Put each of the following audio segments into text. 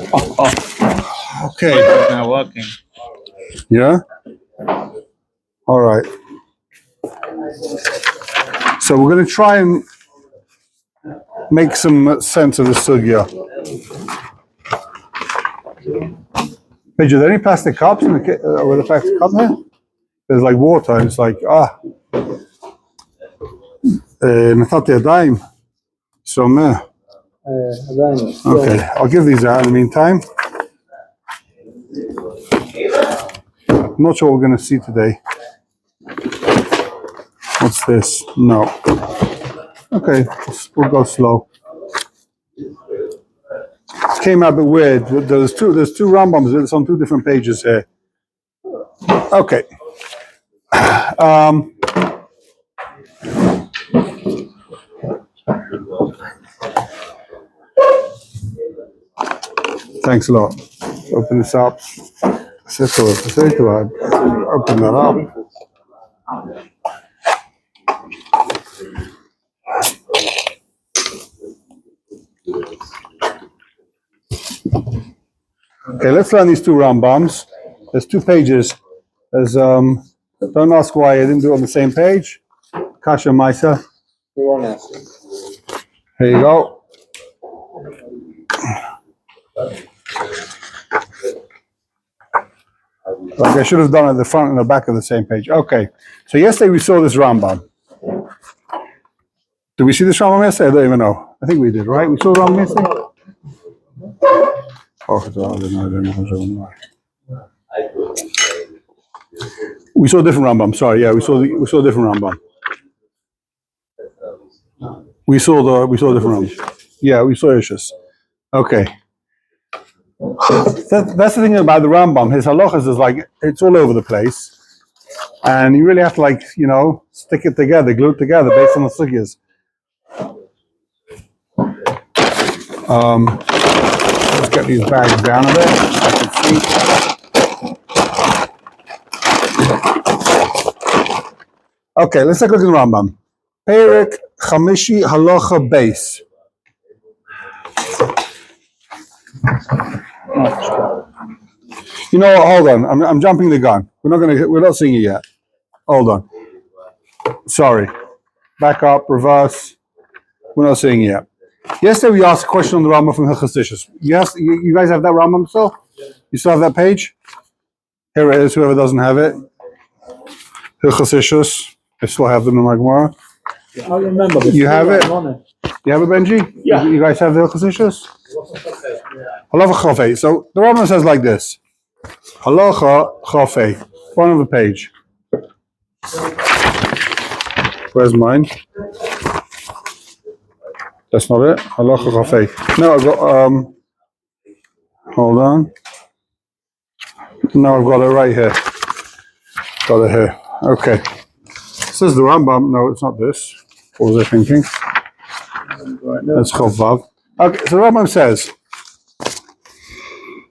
Okay. It's not working. Yeah? All right. So we're going to try and make some sense of the sugya. Paige, are there any plastic cups in the with a plastic cup here? There's like water, and it's like, נתתי ידיים. שומע. Okay, I'll give these out in the meantime. I'm not sure what we're going to see today. What's this? No. Okay, we'll go slow. It came out a bit weird. There's two Rambams. It's on two different pages here. Okay. Thanks a lot. Open this up. Open that up. Okay, let's learn these two Rambams. There's two pages. There's don't ask why I didn't do it on the same page. Kasha Maisa. Here you go. Like I should have done it at the front and the back of the same page. Okay. So yesterday we saw this Rambam. Did we see this Rambam yesterday? I don't even know. I think we did, right? We saw the Rambam yesterday? Oh, I don't know. We saw a different Rambam. Sorry, yeah, we saw a different Rambam. We saw a different Rambam. Yeah, we saw Ishus. Okay. That's the thing about the Rambam. His halachas is like it's all over the place, and you really have to stick it together, glue it together based on the sugyas. Let's get these bags down a bit. I can see. Okay, let's take a look at the Rambam. Perek Chamishi Halacha Beis. Hold on. I'm jumping the gun. We're not seeing it yet. Hold on. Sorry. Back up. Reverse. We're not seeing it yet. Yesterday we asked a question on the Rambam from Hilchos Ishus. Yes, you guys have that Rambam still? You still have that page? Here it is. Whoever doesn't have it. Hilchos Ishus. I still have them in my Gemara. I remember. You have it? You have it, Benji? Yeah. You guys have the Hilchos Ishus? Halacha Chafei. So the Rambam says like this. Halacha Chafei. Front of the page. Where's mine? That's not it. Halacha Chafei. No, I've got hold on. No, I've got it right here. Got it here. Okay. It says the Rambam. No, it's not this. What was I thinking? That's Chovav. Okay, so the Rambam says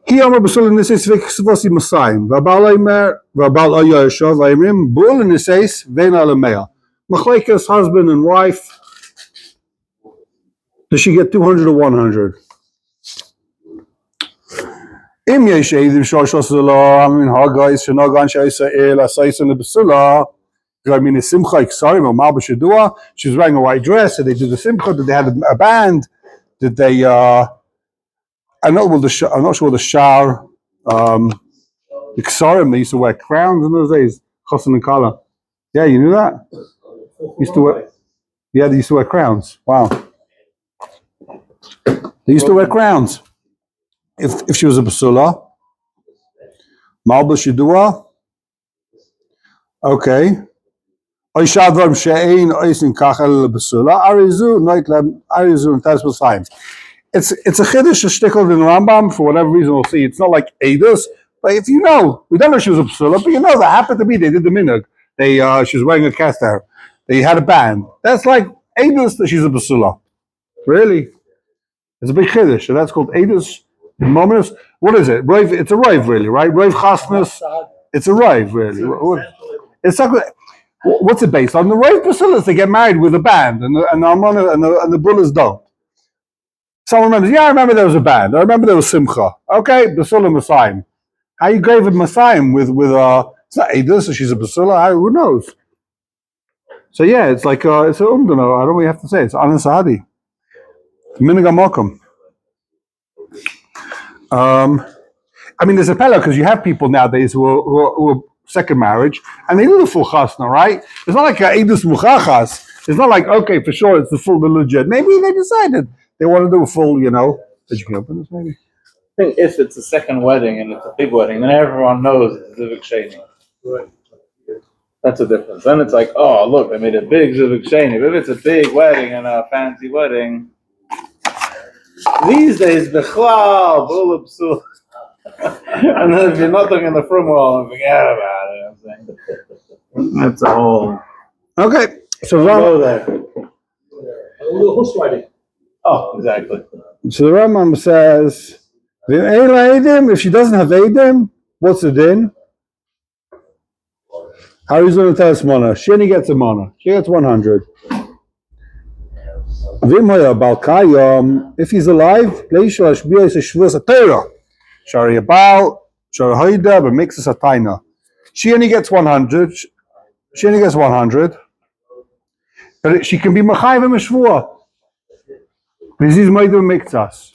Ki Amar B'Sul Niseis V'Ksvosi Masayim V'Abal Omer V'Abal Oyosha V'Imrim Bul Niseis V'Ein Alamea. Machlekes husband and wife. Does she get 200 or 100? Im yesh eidim shoshos zela. I mean, hagais shenogan sheisa el asaisan lebesula. I mean, a simcha iksarim or mal b'shedua. She was wearing a white dress. Did they do the simcha? Did they have a band? Did they? I'm not sure the shar. The ksarim, they used to wear crowns in those days. Chosin and kala. Yeah, you knew that. Used to wear. Yeah, they used to wear crowns. Wow. They used to wear crowns. If she was a basula, malba shidua, okay. Oishadvam she'ein oisin kachel basula arizu noitlem arizu and tasbel signs. It's a chiddush a shtickle in Rambam for whatever reason we'll see. It's not like Eidos, but if we don't know she was a basula, but that happened to be they did the minhag. She was wearing a castor. They had a band. That's like Eidos that she's a basula. Really. It's a big chiddush, so that's called Eidos Mominus. What is it? Rave, it's a rave, really, right? Rave chasnus. It's a rave, really. It's like, what's it based on? The rave basilas, they get married with a band, and the almana and the bullahs don't. Someone remembers, yeah, I remember there was a band. I remember there was Simcha. Okay, Basula Masayim. How you gave it Masayim with it's not Edus, so she's a Basula, who knows? So yeah, it's like, it's a Umdana, I don't really have to say, it's Anas Sahadi. Minagamokum. I mean, there's a pella because you have people nowadays who are second marriage, and they do the full chasna, right? It's not like edus muchachas. It's not like, okay, for sure, it's the legit. Maybe they decided they want to do a full, Did you can open this, maybe? I think if it's a second wedding and it's a big wedding, then everyone knows it's a Zivik Sheni. Right. That's the difference. Then it's like, oh, look, they made a big Zivik Sheni. But if it's a big wedding and a fancy wedding, these days, Bechlal, Bula Psul. And then if you're not looking in the front wall, forget about it. I'm saying that's a whole. Okay, so go there. Oh, exactly. So the Rambam says, if she doesn't have Eidim, what's the din? How is going to tell us mana? She only gets a mana. She gets 100. If he's alive, Shari Abal, Shari Haida, but makes us a taina. She only gets 100. She only gets 100. But she can be Machayv and Shvua. This is Maidu Miktas.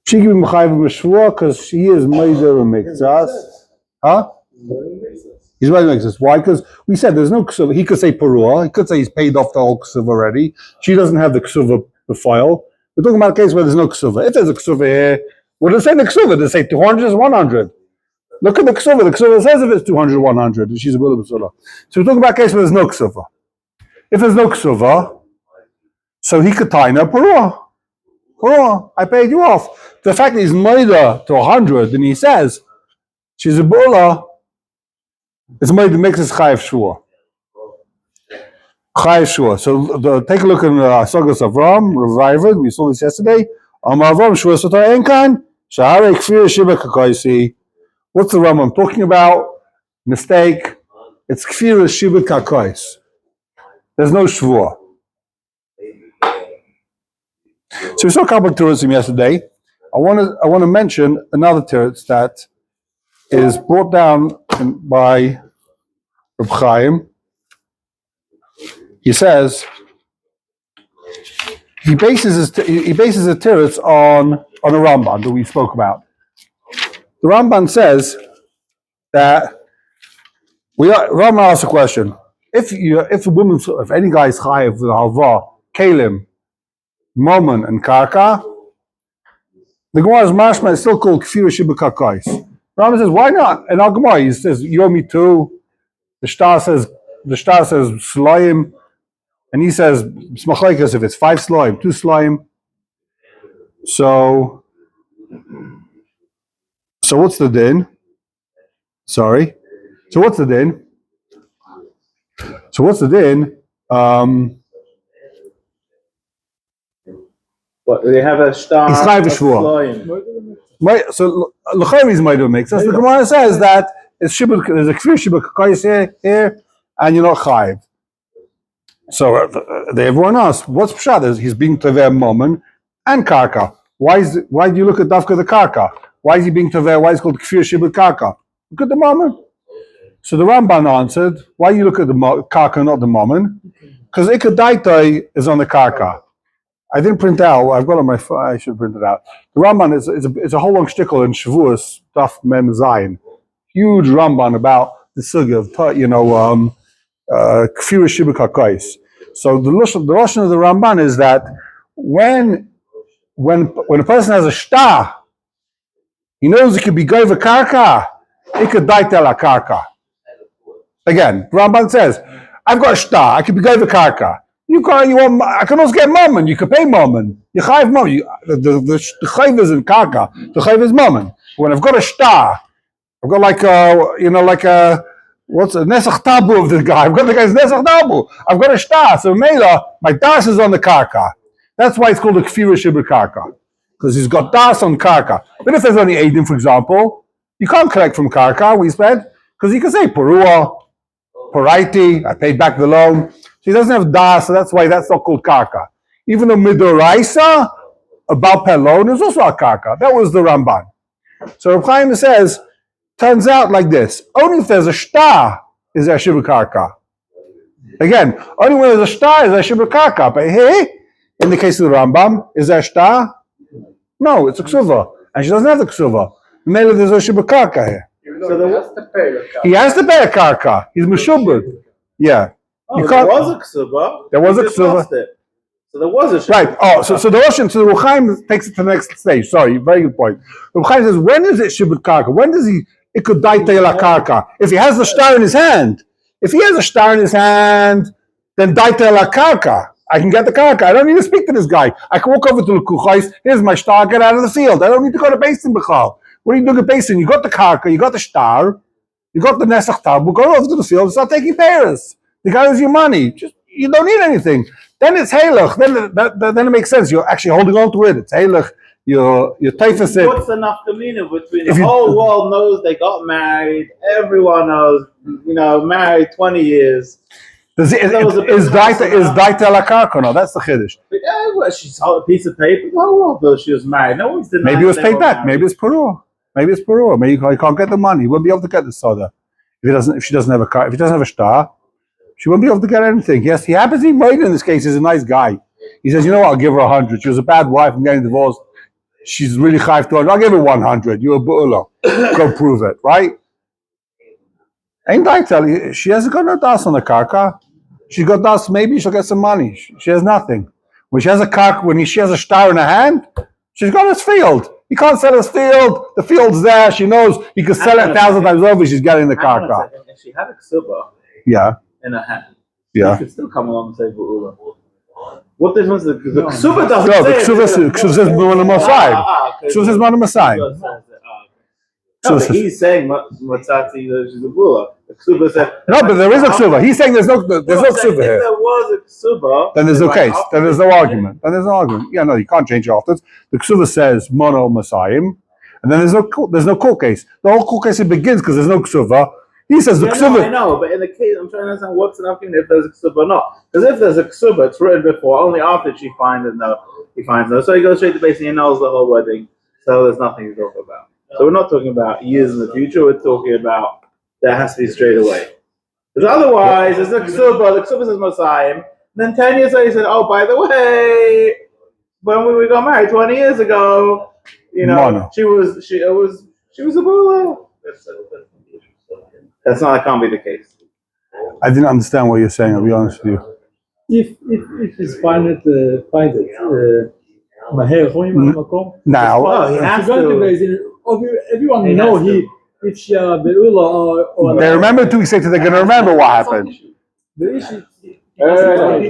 She can be Machayv and Shvua because she is Maidu and Miktas. Huh? He's Maidu and Miktas. Why? Because we said there's no ksuva. He could say Parua. He could say he's paid off the whole ksuva already. She doesn't have the ksuva, the file. We're talking about a case where there's no ksuva. If there's a ksuva here, what do they say the ksuva? They say 200 is 100. Look at the ksuva. The ksuva says if it's 200, 100, and she's a Bula Basula. So we're talking about a case where there's no ksuva. If there's no ksuva, so he could tie her Parua, I paid you off. The fact that he's maida to 100, and he says she's a Bula, it's maida makes us chayiv shvua. So take a look in Sagas of Ram, revive it. We saw this yesterday. What's the Ram I'm talking about? Mistake. It's Kfir Shibit Kakais. There's no Shvua. So we saw a couple of tourism yesterday. I want to mention another teretz that is brought down by Reb Chaim. He says he bases the teretz on a Ramban that we spoke about. The Ramban says that Ramban asks a question: if any guy is chayiv with halva, kalim, momen, and karka, the Gemara's mashma is still called kfir shibud kakais. Ramban says, why not? And Al Gemara, he says yomi two. The shtar says Shnayim. And he says, if it's 5 slime, 2 slime. So what's the din? Sorry. So what's the din? What, they have a star. It's chayv shvua. So l'chayv might do makes sense. The Gemara says that there's a kfir shibud kakais here, and you're not chayv. So everyone asks, what's pshat? He's being tever momen and karka. Why do you look at dafka the karka? Why is he being tever? Why is it called kfir shibud karka? Look at the momen. So the Ramban answered, why you look at the karka, not the momen? Because ikadaita is on the karka. I didn't print out. I've got it on my phone. I should print it out. The Ramban is a whole long shtickle in Shavuos Daf Mem Zayin. Huge Ramban about the sugya of Kfir Shibud Kakais. So the lashon of the Ramban is that when a person has a shtar, he knows it could be goyva karka, it could daitel a karka. Again, Ramban says, I've got a shtar, I could be goyva karka. I can also get mammon. You can pay mammon. You chayv mammon. The chayv is in karka. The chayv is mammon. When I've got a shtar, I've got like a what's a nesach tabu of the guy? I've got the guy's nesach tabu. I've got a shtar. So Mela, my das is on the karka. That's why it's called a kfir shibud karka, because he's got das on karka. But if there's only eidim, for example, you can't collect from karka. We said because you can say parua, paraiti. I paid back the loan. So he doesn't have das, so that's why that's not called karka. even though midoraisa about pelon is also a karka. That was the Ramban. So Reb Chaim says, turns out like this: only if there's a shtar is there shibur karka. Again, only when there's a shtar is there shibur karka. But hey, in the case of the Rambam, is there a shtar? No, it's a ksuva, and she doesn't have the ksuva. Maybe there's a shibur karka here. So there was to pay a karka. He has to pay a karka. He's meshubud. Yeah. Oh, there was a ksuba. There was a just ksuba. lost it. So there was a shibur. Right. Oh, so the Russian, so the Reb Chaim takes it to the next stage. Sorry, very good point. Reb Chaim says, when is it shibud karka? When does he? It could die la karka. If he has the star in his hand, then die la karka. I can get the karka. I don't need to speak to this guy. I can walk over to the kuchais. Here's my star. Get out of the field. I don't need to go to basin b'chal. What are you doing at basin? You got the karka. You got the star. You got the nesach tabu. Go over to the field and start taking payers. The guy owes you money. You don't need anything. Then it's halach. Then it makes sense. You're actually holding on to it. It's halach. You're typhus it. What's the nafkamina between the whole world knows they got married, everyone knows, married 20 years. Is daita la karka? No, that's the chiddush. Yeah, well, she saw a piece of paper. The whole world knows she was married. No one's denying. Maybe it was paid back. Maybe it's purur. Maybe he can't get the money. He won't be able to get the soda if she doesn't have a car. If he doesn't have a star, she won't be able to get anything. Yes, he happens to be married in this case. He's a nice guy. He says, you know what? I'll give her 100. She was a bad wife. I'm getting divorced. She's really chayv to her. I'll give her 100. You're a bu'ula. Go prove it, right? Ain't I tell you? She hasn't got no das on the karka. She's got das. Maybe she'll get some money. She has nothing. When she has a karka, she has a star in her hand, she's got his field. He can't sell his field. The field's there. She knows he could sell it 1,000 times over. She's getting the karka. If she had a ksuba in her hand, she could still come along and say bu'ula. What difference? The ksuba doesn't say. No, the ksuba says Monosai. Ksuba says Monosai. No, but he's saying Matzati, she's a bu'ula. The ksuba said. No, but there is a ksuba. He's saying there's no ksuba here. If there was a ksuba, then there's no case. Then there's no argument. Yeah, no, you can't change it afterwards. The ksuba says mono masayim, and then there's no court case. The whole court case begins because there's no ksuba. He says the ksuba. No, I know, but in the case, I'm trying to understand what's enough if there's a ksuba or not. Because if there's a ksuba, it's written before. Only after she finds it, he finds it. So he goes straight to base and he knows the whole wedding. So there's nothing to talk about. So we're not talking about years in the future. We're talking about that has to be straight away. Because otherwise, there's a ksuba. The ksuba says Mosayim. Then 10 years later, he said, "Oh, by the way, when we got married 20 years ago, she was a bulla." That can't be the case. I didn't understand what you're saying. I'll be honest with you. If he's find it, now he has to. Everyone know if she beula or. They remember 2 weeks later. They're going to remember what happened. The issue. He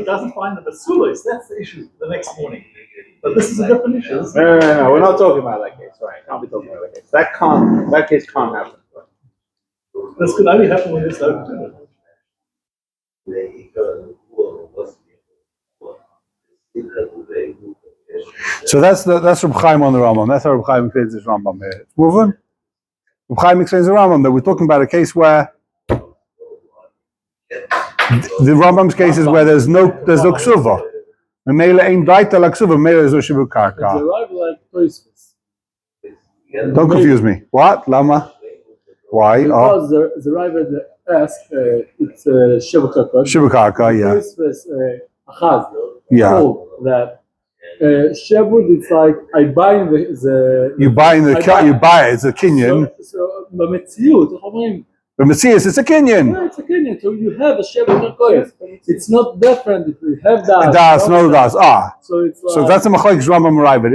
doesn't find the basulas. That's the issue. The next morning. But this is a different issue. No. We're not talking about that case. Right? Can't be talking about that case. That case can't happen. This could only happen when there's no opportunity. So that's Reb Chaim on the Rambam. That's how Reb Chaim explains this Rambam here. It's moving. Reb Chaim explains the Rambam that we're talking about a case where the Rambam's case is where there's no ksuva. Memela ain't daita la ksuva. Memela is no shibur karka. Don't confuse me. What? Lama? Why? Because the rival asked, it's shibur karka. Shibur karka, yeah. Achaz. Yeah. That Shebud, it's like I buy the you buy it. It's a kinyan. So Metzia, The Metzia, it's a kinyan. yeah, it's a kinyan. So you have a Shebud karka. It's not different if you have that. Das, no das. So it's like, so that's a machlokes Rambam Raiva.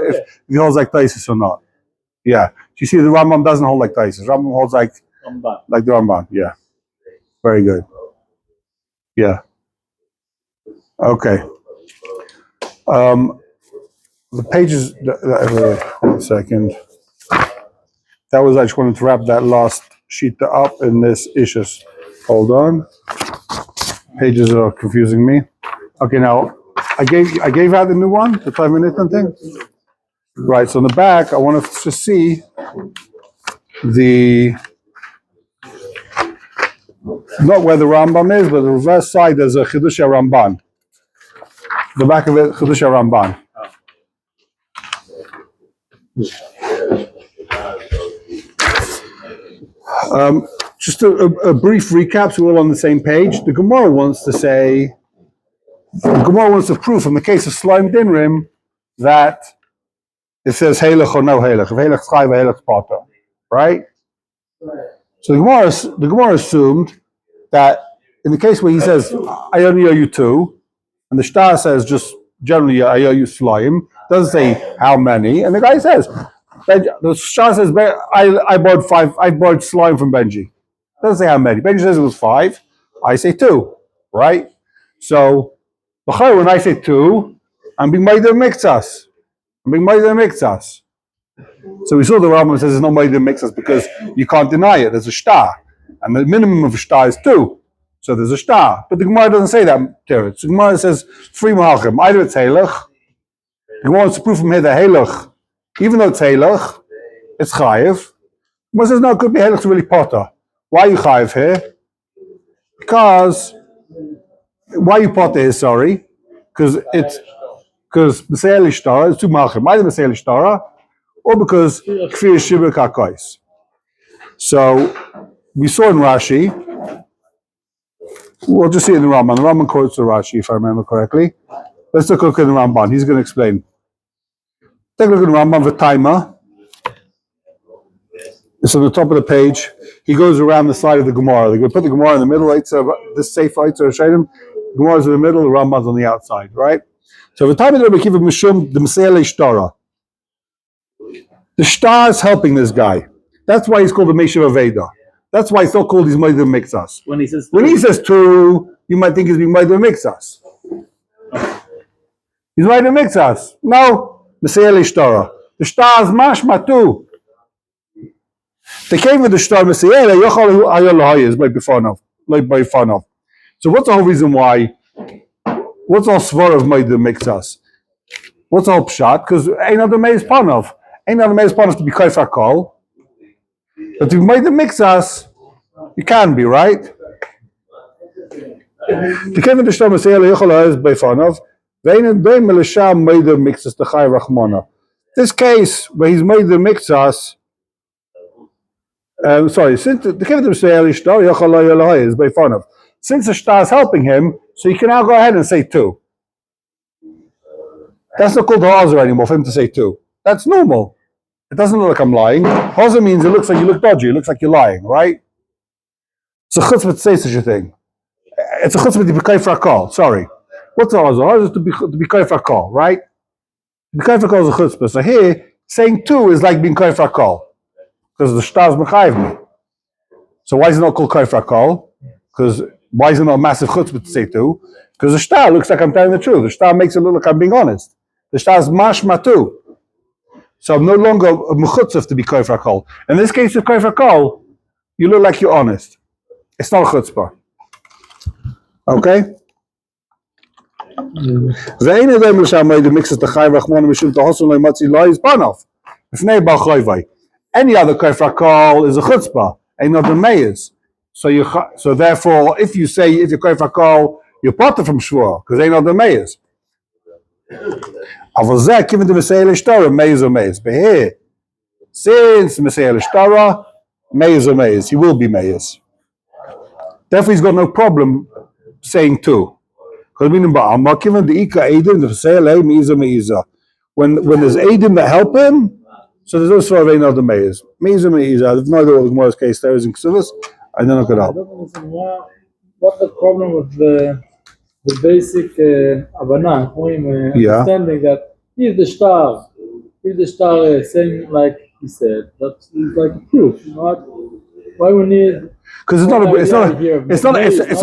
If he holds like Taisus or not. Yeah. You see, the Rambam doesn't hold like Taisus. Rambam holds like the Rambam. Yeah. Very good. Yeah. Okay. The pages. 1 second. That was. I just wanted to wrap that last sheet up in this issues. Hold on. Pages are confusing me. Okay, now I gave out the new one, the 5-minute thing. Right. So on the back, I want to see not where the Rambam is, but the reverse side. There's a Chidush Ramban. The back of it, Chedush Ramban. Just a brief recap, so we're all on the same page. The Gemara wants to prove from the case of Slime Dinrim that it says Halach or no Halach. If Halach's Chai, Halach's Potter. Right? So the Gemara assumed that in the case where he says, I only owe you 2, and the Shtar says just generally I owe you Slime, doesn't say how many, and the guy says, the Shtar says, I borrowed Slime from Benji. Doesn't say how many. Benji says it was 5. I say 2, right? So when I say 2, I'm being made of mixas. So we saw the Rambam says it's not made of mixas because you can't deny it. There's a shtar, and the minimum of a shtar is 2. So there's a shtar. But the Gemara doesn't say that. So the Gemara says 3 mahachim. Either it's halach. The Gemara wants to prove from here that halach, even though it's halach, it's chayiv. The Gemara says no, it could be halach to really potter. Why are you chayiv here? Because why you potter here? Sorry, because Metzia Ishtara is 2 malchim. Either Metzia Ishtara or because Kfir Shibur Kakais. So we saw in Rashi. We'll just see it in the Ramban. The Ramban quotes the Rashi, if I remember correctly. Let's take a look at the Ramban. He's going to explain. Take a look at the Ramban, the timer. It's on the top of the page. He goes around the side of the Gemara. They're going to put the Gemara in the middle. This safe lights are shading. The Gemara's in the middle. The Ramban's on the outside, right? So the time of the Rebbe Kiva Mishum, the Metzia Ishtara. The shtar is helping this guy. That's why he's called the Meshav Aveda. That's why it's not called his Meidah Mixas. When he says 2, you might think he's being Meidah Mixas. He's Meidah Mixas. No, Metzia Ishtara. The shtar is mashma 2. They came with the shtar Metzia, Yochal Ayol is by Bifanov. So what's the whole reason why? What's all svar of Meidah Mixas? What's all pshat? Because ain't other Meidah Panov. Ain't other Meidah Panov to be Kaifar Kol. But to be Meidah Mixas, you can be, right? The came with the shtar Metzia, Yochal is by Bifanov. Vein Bein Melisham Meidah Mixas the Chai Rachmana. This case where he's Meidah Mixas. Since the came with the Metzia shtar Yochal is by Bifanov. Since the shtar is helping him, so you can now go ahead and say 2. That's not called hazer anymore for him to say 2. That's normal. It doesn't look like I'm lying. Hazer means it looks like you look dodgy. It looks like you're lying, right? It's a chutzpah to say such a thing. It's a chutzpah to be kaifar kol. Sorry. What's a hazer? Hazer is to be kaifar kol, right? To be kaifar kol is a chutzpah. So here, saying 2 is like being kaifar kol. Because the shtar is mechayiv me. So why is it not called kaifar kol? Because why is it not a massive chutzpah to say 2? Because the shtar looks like I'm telling the truth. The shtar makes it look like I'm being honest. The shtar is mashma 2. So I'm no longer a mechutzah to be kaifar kol. In this case of kaifar kol, you look like you're honest. It's not a chutzpah. Okay? Any other kaifar kol is a chutzpah. Ain't not the mayors. So therefore, if you're kaifar kol, you're potter from Shvua, because they know the mayors. Avozeh given to Metzia Ishtara, mayors or mayors. But here, since Metzia Ishtara, mayors or mayors, he will be mayors. Therefore, he's got no problem saying 2. Because meaning, given the Ika Eidim, the Metzia Meiza. When there's Eidim that help him, so there's no sort of any other mayors. Meiza Meiza. I have no idea what the Gemara's case there is in Ksuvas. I don't know what what's the problem with the basic Abana, understanding that if the star is saying like he said, that's like a proof. Why we need? Because it's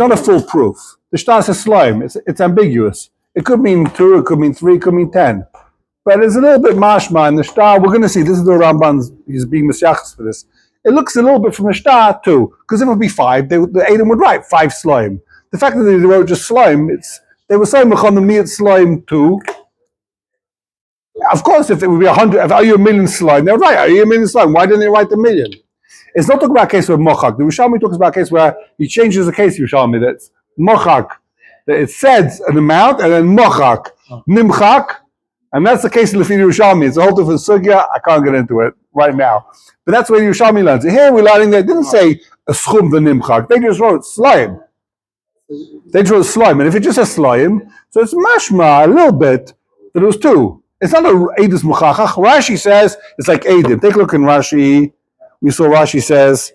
not a full proof. The star says slime. It's ambiguous. It could mean 2, it could mean 3, it could mean 10. But it's a little bit mashma in the star. We're going to see. This is the Ramban's. He's being Mesiachas for this. It looks a little bit from the star too. Because if it would be 5, the Adam would write 5 slime. The fact that they wrote just slime, they were saying Mechanim slime 2. Of course, if it would be 100, are you a million slime? They're right. Are you a million slime? Why didn't they write a million? It's not talking about a case where Mochak. The Rishalmi talks about a case where he changes the case. Rishalmi that's Mochak. That it says an amount and then Mochak. Nimchak, and that's the case of the Yerushalmi. It's a whole different sugya. I can't get into it right now. But that's where Yerushalmi learns. Here we're learning that it didn't say a schum v'nimchak. They just wrote Slayim. They drew a Slayim. And if it just says Slayim, so it's mashma a little bit that it was two. It's not a Eidus Muchachach. Rashi says it's like Eidim. Take a look in Rashi. We saw Rashi says,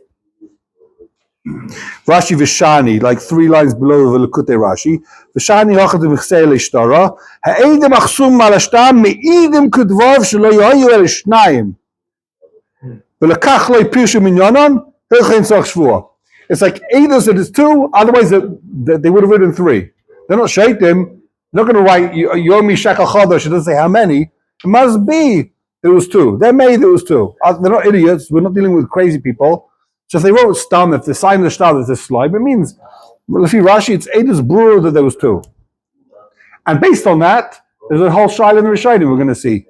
Rashi Vishani, like 3 lines below the Lekutei Rashi. Vishani hachad v'chsei leishtara. Ha'edim achsum malashtam me'idim kudvav shelo yoyu el Shnayim. V'lekach lo yipirshu minyanon v'chein tzach Shvua. It's like Eidos that is 2, otherwise they would have written 3. They're not shaitim. They're not going to write Yomi Shekel Chodesh. It doesn't say how many. It must be there was 2. They made there was 2. They're not idiots. We're not dealing with crazy people. So if they wrote stam, if they signed the star that says slime, it means, well, if you Rashi, it's Eidos Brewer that there was 2. And based on that, there's a whole shayla in the Rishonim we're going to see.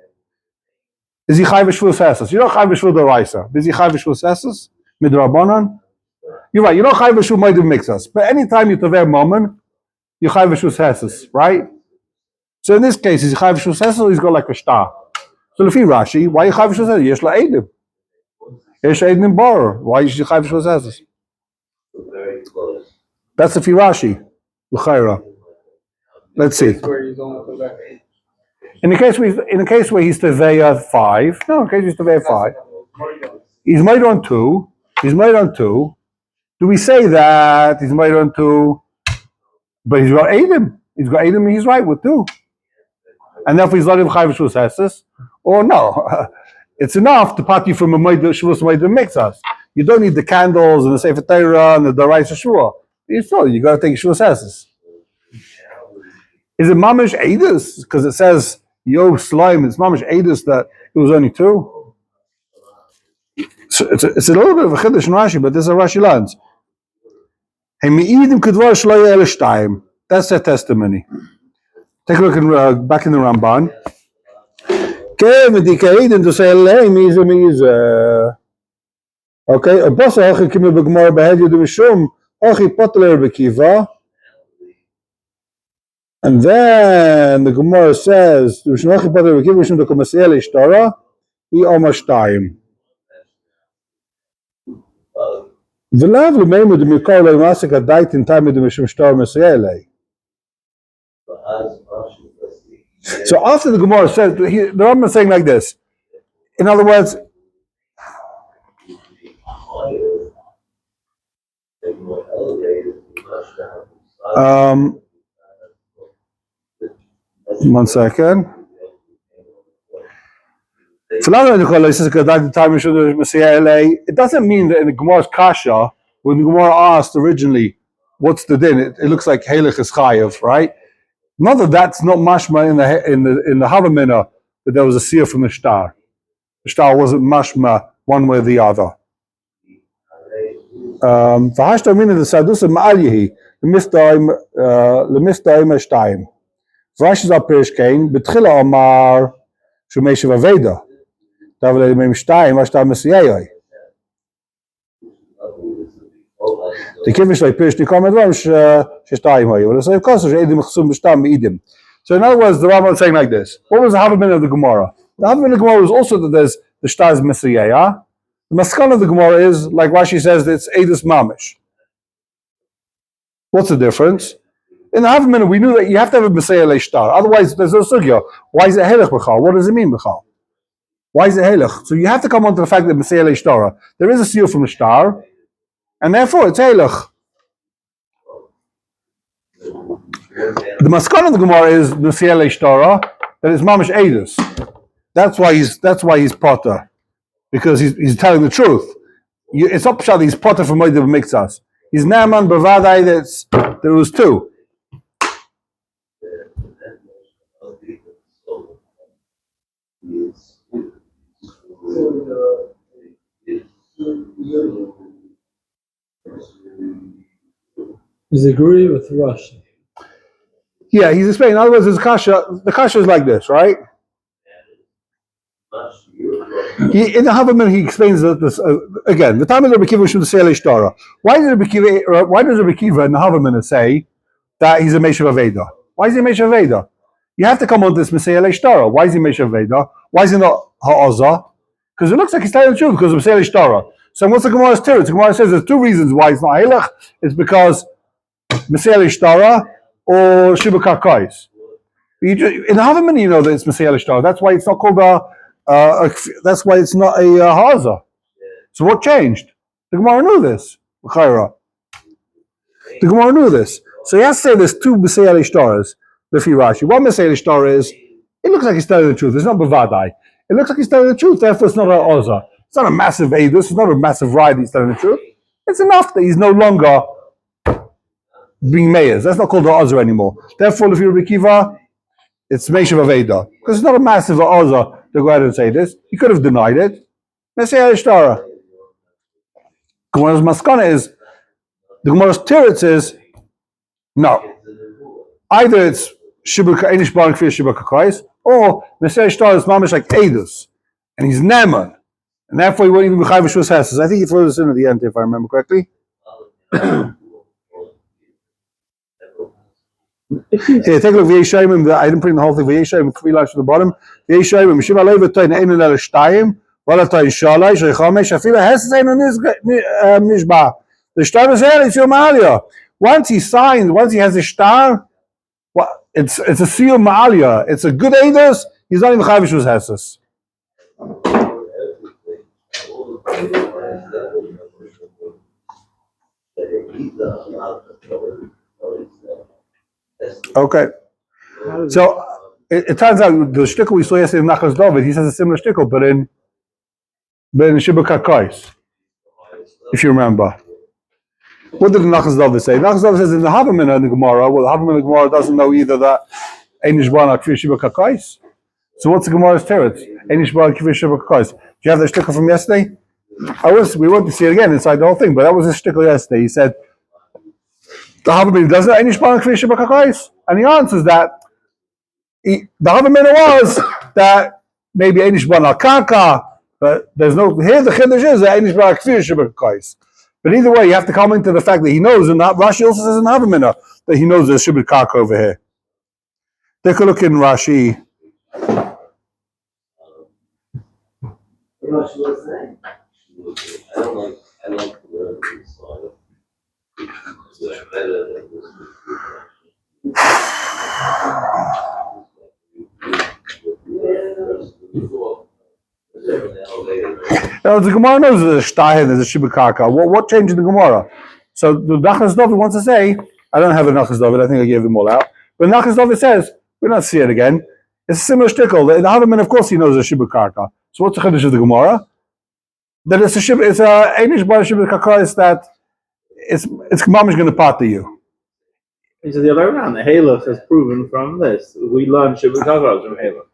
Is he chai v'shvus esses? You know chai v'shvus d'oraisa. Is he chai v'shvus esses? Midrabanan? You're right. You don't chai v'shvus moedim mixas. But anytime you taver moment, you chai v'shvus esses, right? So in this case, is he chai v'shvus esses or he's got like a star? So if you Rashi, why you chai v'shvus esses? Yesh la'edim. Yesh la'edim bar. Why you chai v'shvus esses? That's the Rashi. L'chayra. Let's see. In the case where he's Teveya 5, no, in case he's Teveya 5, he's made on 2. He's made on 2. Do we say that he's made on 2? But he's got Adam. He's got Adam, and he's right with 2. And therefore he's not in Chai V'Shvus Hesses. Or no, it's enough to part you from a Shvus Moedim Mixas. You don't need the candles and the Sefer Torah and the Daraisa Shvua. You got to take Shvus Hesses. Is it Mamish Eidos? Because it says Yo Slime, it's Mamish Eidos that it was only 2. So it's a little bit of a chiddush in Rashi, but this is a Rashi learns. That's their testimony. Take a look back in the Ramban. Okay, a boss hachi kimi b'gemara b'hed yudu mishum hachi potler b'kiva. And then the Gemara says, "V'shmachi pater v'kiv v'shum the komasiyel ishtara I omashtayim." V'lav l'meimu de mikol le'masik adait in time de mishum shtar masiyelei. So after the Gemara says, the Rambam is saying like this. In other words, one second. It doesn't mean that in the Gemara's Kasha, when the Gemara asked originally, what's the din? It looks like Halech is Chayev, right? Not that that's not mashma in the Havamina that there was a seer from the Shtar. The Shtar wasn't mashma one way or the other. V'hashta mina the Sadusa ma'alyehi l'miftaim eshtayim. Rashi's apirish kain betchila amar shumeshiv aveda davle mem shtayim ashtar mesiyai. The kivish like pirish nikom edvam shtayim hayu. So of course edim chsum b'shtam meidim. So in other words, the Rambam is saying like this. What was the Havamina of the Gemara? The Havamina of the Gemara was also that there's the shtar's mesiyai. The maskan of the Gemara is like Rashi says that it's edus mamish. What's the difference? In the Havamina, we knew that you have to have a Messiah Leishtar. Otherwise, there's no sugya. Why is it Helech B'chal? What does it mean B'chal? Why is it Helech? So you have to come on to the fact that Messiah Leishtar. There is a seal from the star, and therefore it's Helech. The Maskan of the Gemara is Messiah Leishtar, that is Mamish Eidus. That's why he's Potter. Because he's telling the truth. It's not Pshat, he's Potter from Moedim Mixas. He's Naaman Bavadai, there was 2. He's agree with Rashi. Yeah, he's explaining. In other words, the kasha is like this, right? In the Havamina, he explains that this again. The time of the Rebbe Kiva should say Leishtara. Why does Rebbe Kiva in the Havamina say that he's a Meshav Aveda? Why is he a Meshav Aveda? You have to come on this Metzia Leishtara. Why is he Mesha Veda? Why is he not Ha'azah? Because it looks like he's telling the truth because of Metzia Leishtara. So what's the Gemara's teretz? The Gemara says there's two reasons why it's not Halach. It's because Metzia Leishtara or Shiba Karkais. In the Havamin, you know that it's Metzia Leishtara. That's why it's not called that's why it's not a Ha'azah. So what changed? The Gemara knew this. The Gemara knew this. So he has to say there's two Metzia Leishtaras. Lefi Rashi. One Metzia Leishtara is, it looks like he's telling the truth. It's not Bavadai. It looks like he's telling the truth, therefore it's not a Oza. It's not a massive Eidus, it's not a massive ride he's telling the truth. It's enough that he's no longer being mayors. That's not called the Oza anymore. Therefore, if you're Rikiva, it's Meishav Aveda. Because it's not a massive Oza to go ahead and say this. He could have denied it. Metzia Leishtara. Gemara's Maskana is, the Gemara's Teretz is, no. Either it's Einish Barak Fir Shiba Kakais, or Metzia Leishtara is mamish like Eidus, and he's Neman, and therefore he won't even be Chai V'Shvus Hesses. I think he threw this in at the end, if I remember correctly. Here, take a look. V'yeshayim. I didn't put in the whole thing. V'yeshayim. 3 lines to the bottom. V'yeshayim. Mishiva leivatoy ne'enu le'shtayim. V'alatoy shalai. Sheichamesh. Afila hesses einu nishba. The shtar is here. It's your Ma'alia. Once he signed, once he has a shtar, it's a siyum Ma'alia. It's a good eidus. He's not even Chai V'Shvus Hesses. Okay. So it turns out the shtickle we saw yesterday in Nachas David, he says a similar shtickle, but in Shiba Kakais, if you remember. What did the Nachas David say? Nachas David says in the Havamina in the Gemara, well, the Havamina in the Gemara doesn't know either that Einish Barak Kfir Shiba Kakais. So what's the Gemara's teretz? Einish Barak Kfir Shiba Kakais. Do you have the shtickle from yesterday? We want to see it again inside the whole thing, but that was his shtickle yesterday. He said, the Havamina doesn't Einish Barak Kfir Shiba Kakais? And he answers that the Havamina was that maybe Einish Barak Kaka, but there's no, here the Chiddush is that Einish Barak Kfir Shiba Kakais. But either way, you have to come into the fact that he knows, and Rashi also says in Havamina that he knows there's Shibud Karka over here. Take a look in Rashi. Now, the Gemara knows there's a Shtayim, there's a Shibud Karka. What changed in the Gemara? So the Nachas David wants to say, I don't have a Nachas David, I think I gave them all out. But Nachas David says, we're not see it again. It's a similar shtickle. The Havaman, of course, he knows a Shibud Karka. So what's the Chiddush of the Gemara? That it's a Einish Barak Shibud Karka is that it's Mamish going to part to you. He says the other way around. The Halach has proven from this. We learn Shibud Karka from Halach.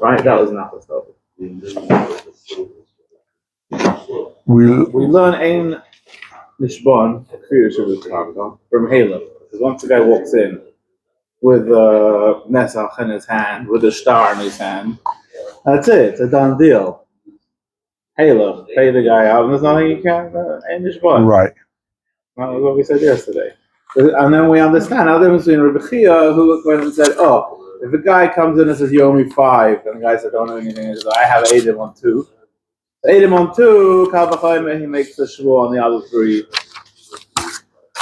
Right, that was not the stuff. We learn Ein Nishbon from Halach. Because once the guy walks in with Nesach in his hand, with a star in his hand, that's it. It's a done deal. Halach, pay the guy out, and there's nothing you can. Ein Nishbon. right. That was what we said yesterday. And then we understand now the difference between Rebbe Chia, who went and said, "Oh, if a guy comes in and says you owe me 5, and the guy said don't owe anything, he says I have Eidim on 2. Eidim on 2, Kal B'Chayim, he makes the Shvua on the other 3,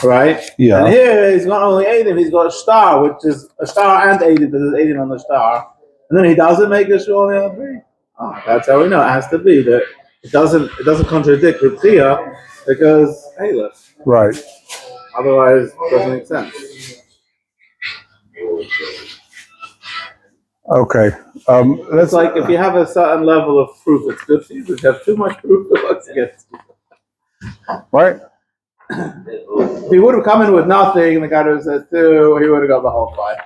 right? Yeah. And here he's not only Eidim, he's got a star, which is a star and Eidim. There's Eidim on the star, and then he doesn't make the Shvua on the other 3. Oh, that's how we know it has to be that it doesn't contradict Rebbe Chia because Halach. Right. Otherwise, it doesn't make sense. Okay. It's like if you have a certain level of proof, it's good for you. If you have too much proof, it works against you. Right. If he would have come in with nothing, and the guy would have said 2, he would have got the whole 5.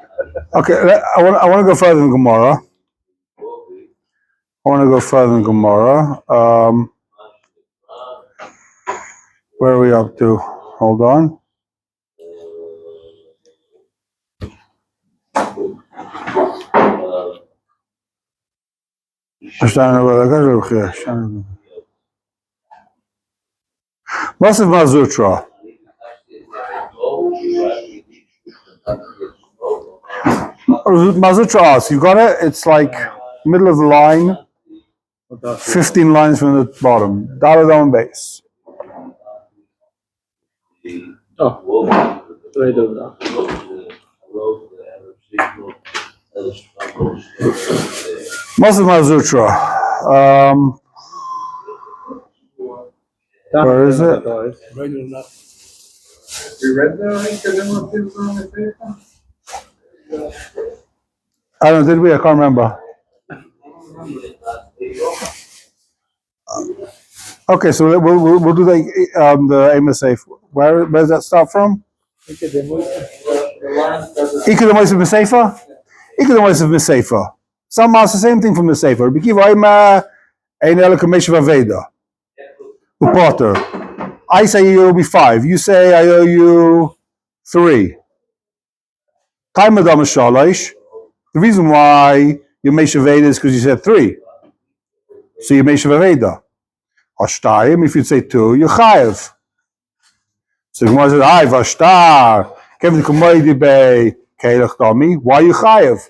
Okay. I want to go further in Gemara. Where are we up to? Hold on. Massive Mazutra. Mazutra, so you got it? It's like middle of the line, 15 lines from the bottom. Dollar down base. Oh, right over there. Muslim Mazutra. Where is it? You read that? I don't know, did we? I can't remember. Okay, so we'll do the aim of safe. Where does that start from? Ikad the Moisav Mesefa? Ikad the Moisav Mesefa. Some ask the same thing from Mesefa. Bikiva Oima Ein Ela Kameshav Aveda. Upotter. I say you owe me 5. You say I owe you 3. Time Adam Shalosh. The reason why you Meshav Aveda is because you said 3. So you Meshav Aveda. Ashtayim, if you say 2, you're chayav. So the Gemara says, "Ay, vashtar, kevin kumaydi be keilach dami." Why are you chayav?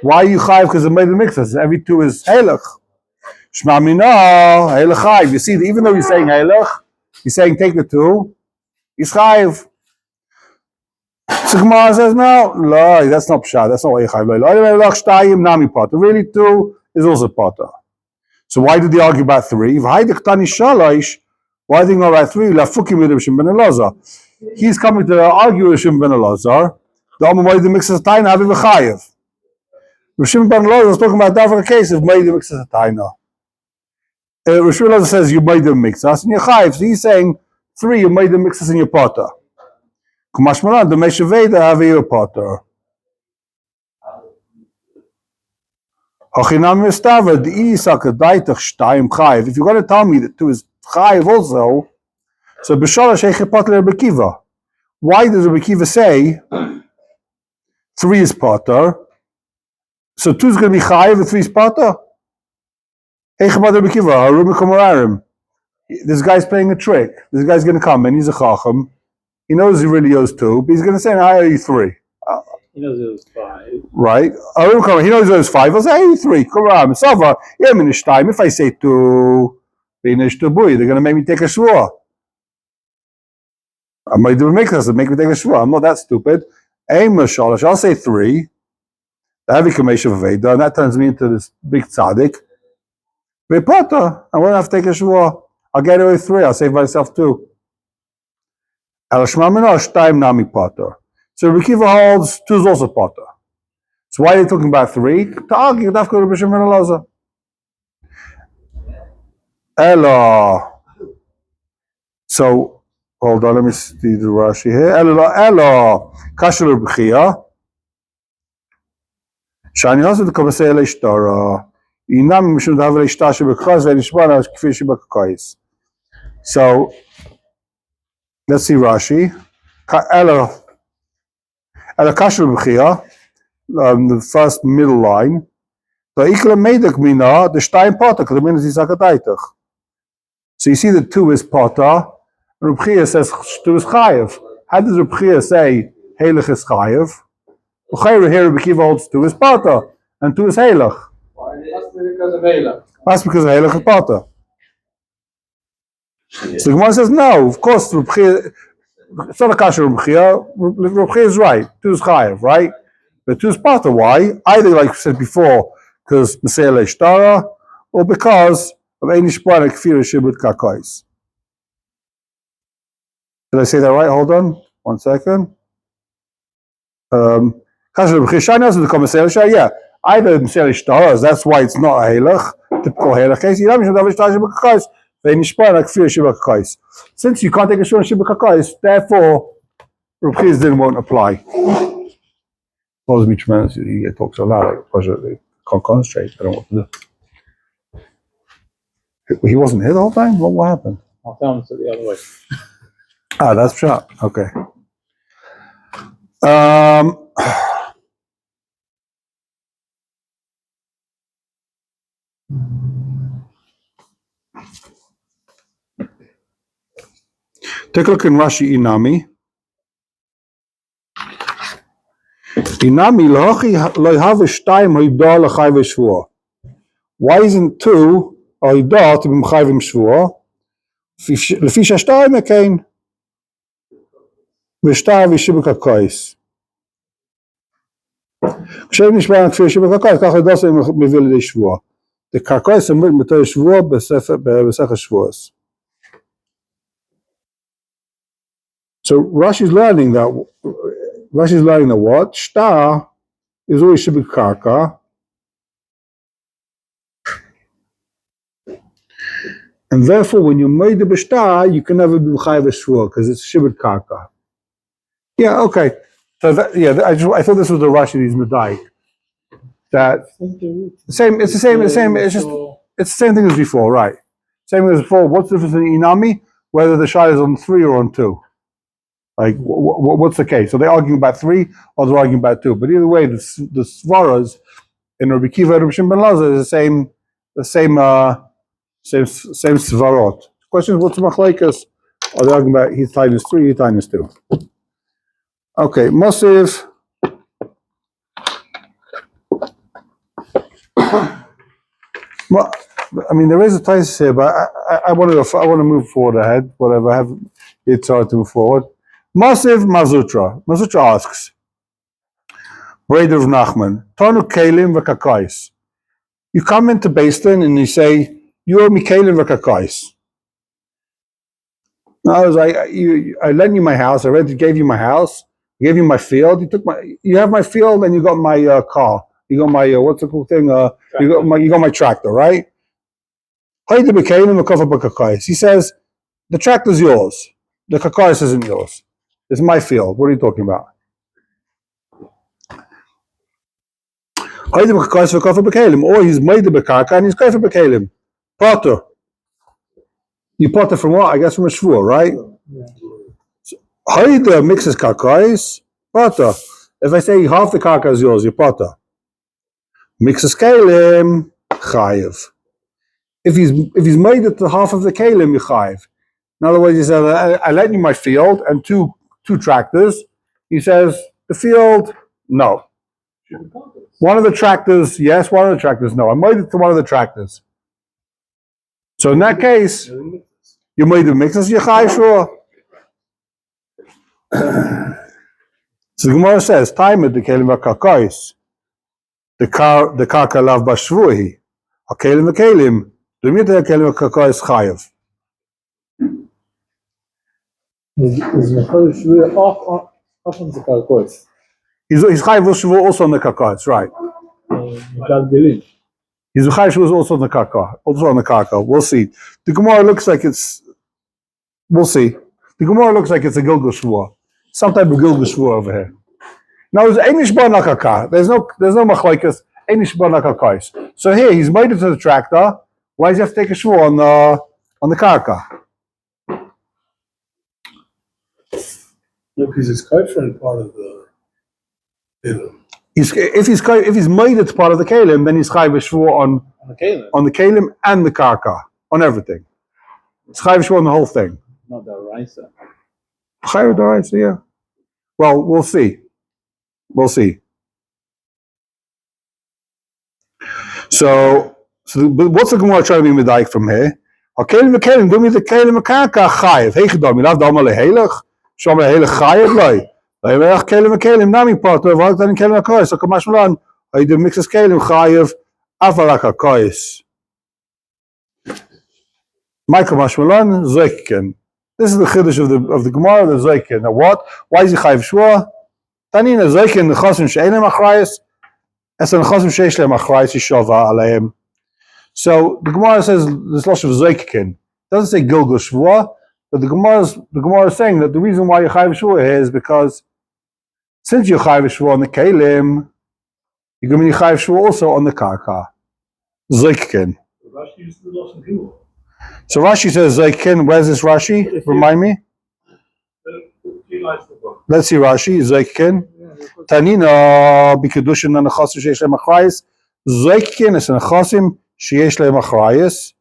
Why are you chayav? Because the made the mixes. Every 2 is helach. Shma mina helach chayav. You see, even though you're saying helach, you're saying take the 2. He's chayav. So the Gemara says, "No, that's not pshat. That's not why you're chayav. Ashtayim nami potter. Really, 2 is also potter." So why did they argue about 3? Why did they argue about 3? He's coming to argue with Shimon ben Elazar. The Amar Moed the mixes taina have v'chayev. Shimon ben Elazar is talking about that case of Moed the mixes taina. Shimon Elazar says you made the mixes and you're chayev. So he's saying 3 you made the mixes in your potter. Kumash Malan the Meshaveda have your potter. If you're going to tell me that 2 is chayiv also, so b'shalosh eichepot Rebbe Kiva. Why does Rebbe Kiva say 3 is potter? So 2 is going to be chayiv and 3 is potter? Eichepot Rebbe Kiva, harum v'komorarim. This guy's playing a trick. This guy's going to come and he's a chacham. He knows he really owes 2, but he's going to say, I owe you 3. He knows it was 5. Right? He knows it was 5. I'll say 3. Come on. If I say 2, they're going to make me take a Shvua. I might do a mix and make me take a Shvua. I'm not that stupid. I'll say 3. The heavy Kameshav Aveda, and that turns me into this big tzaddik. Potter. I won't have to take a Shvua. I'll get away 3. I'll save myself 2. El Shema Mina Shtayim Nami Potter. So Rebbe Kiva holds 2 is also potter. So why are they talking about 3? To argue, Dafka Rebbe Shimon ben Elazar. Ella. So, hold on, let me see the Rashi here. Ella. Kasher Rebbe Chia. Shani also the Kavasei Leishtara. Inam Mishum Dav Leishtar Shebekaz Ve'nishbana Kfi Shebekais. So, let's see Rashi. Ella. Ella Kasher Rebbe Chia. The first middle line. So you see the 2 is potter, and Reb Chia says 2 is chayev. How does Reb Chia say heilig is chayev? Here Reb Kiva holds 2 is potter, and 2 is heilig. Must be because of Eilah. That's because heilig is potter. So the Gemara says no, of course Reb Chia, it's not a kasher Reb Chia. Reb Chia is right. 2 is chayev, right? But 2 is potter. Why? Either, like I said before, because Metzia Leishtara, or because of Einish Bwana Kfir Shibud Kakais. Did I say that right? Hold on. 1 second. Yeah. Either Metzia Leishtara, that's why it's not a Halach, typical Halach case. Since you can't take a Shibud Kakais, therefore, Reb Chia's didn't won't apply. Bothers me tremendously. He talks so loud, they can't concentrate. I don't know what to do. He wasn't here the whole time? What happened? I'll tell him to the other way. That's shot. Okay. Take a look in Rashi Inami. Inami lohi have shtayim hoida l'chai v'shvua. Why isn't 2 hoida to be m'chai v'shvua? לפי שהשתיים מכן, ושתיים ושיבוק הקויס. כשהם נשמע כפי שיבוק הקויס, ככה דוסי מביא לידי שבוע. הקויס עומד בתור שבוע בספר שבועס. So Rashi's learning that what? Shtar is always shibuk karka. And therefore, when you made the b'shtar, you can never be b'chai v'shvua because it's shibud karka. Yeah, okay. So I thought this was the Rashi these medai. That same. It's the same. It's the same thing as before, right? Same thing as before. What's the difference in inami? Whether the shai is on 3 or on 2? Like, what's the case? So they're arguing about 3 or they're arguing about 2. But either way, the svaras in Rabbi Kiva and Rabbi Shimon ben Lazar is the same svarot. The question is, what's the machlekes? Are they arguing about he's tied as 3, he's tied as 2? Okay, Mosiv. Well, I mean, there is a Taisus here, but I want to move forward ahead. Whatever, I have it's hard to move forward. Mosiv Mazutra. Mazutra asks, Braid of Nachman, Tonu Kalim v'Kakais. You come into Basin and you say, you owe me Kalim v'Kakais. I was like, I lent you my house. I gave you my house. I gave you my field. You have my field, and you got my car. You got my what's the cool thing? You got my tractor, right? He says the tractor's yours. The kakais isn't yours. It's my field. What are you talking about? Or he's made the bekaka and he's kaifer bekalim. Potter. You potter from what? I guess from a shvua, right? Haida mixes kakais. Potter. If I say half the kaka is yours, you potter. Mixes kalim. Chayiv. If he's made it to half of the kalim, you chayiv. In other words, he says, I lent you my field and two tractors. He says, the field, no. One of the tractors, yes. One of the tractors, no. I made it to one of the tractors. So in that case, you made the mixes, you chayiv, sure. So the Gemara says, time at the kalim v'kakais. The karka lav b'shvuhi. A kalim v'kalim. The mitzvah kalim v'kakais chayiv. Is Shvua off on the karkois? He's chayiv Shvua also on the karka. Right. Gilgul. He's chayiv Shvua also on the karka. We'll see. The Gemara looks like it's. We'll see. The Gemara looks like it's a Gilgul Shvua. Some type of Gilgul Shvua over here. Now there's Einish bar nakaka. There's no machlekes. Einish bar nakakais. So here he's made it to the tractor. Why does he have to take a Shvua on the karka? Look, because it's kafir part of the kalim. If he's made it part of the kalim, then he's chayiv shvua on the kalim and the karka, on everything. It's chayiv shvua on the whole thing. Not the raisa. Chayiv d'oraisa, yeah. Well, we'll see. So but what's the Gemara trying to be medaik from here? Kalim v'kalim, do me the kalim v'karka chayiv. Hey chidam, you love the amal lehelech. Shom lehelech chayiv loy. Lehelech kalim v'kalim nami parto. V'alak tani kalim v'kois. So kamash malan. I do mixes kalim chayiv avalak hakois. My kamash malan zoikin. This is the chiddush of the Gemara, the zoikin. Now what? Why is he chayiv shvua? Tanina zoikin nechasim she'enem achrayis. Es nechasim she'esh lehem achrayis yishova aleim. So the Gemara says this losh of zoikin. Doesn't say Gilgul Shvua, but the Gemara is saying that the reason why you chayiv shvua here is because since you chayiv shvua on the kalim, you're going to be chayiv shvua also on the karka. Zoikin. Rashi uses the loss of Gilgul. So Rashi says zoikin. Where's this Rashi? Remind me. Let's see Rashi. Zoikin. Tanina b'kedushin nechasim sheyesh lehem achrayis. Zoikin es nechasim sheyesh lehem achrayis.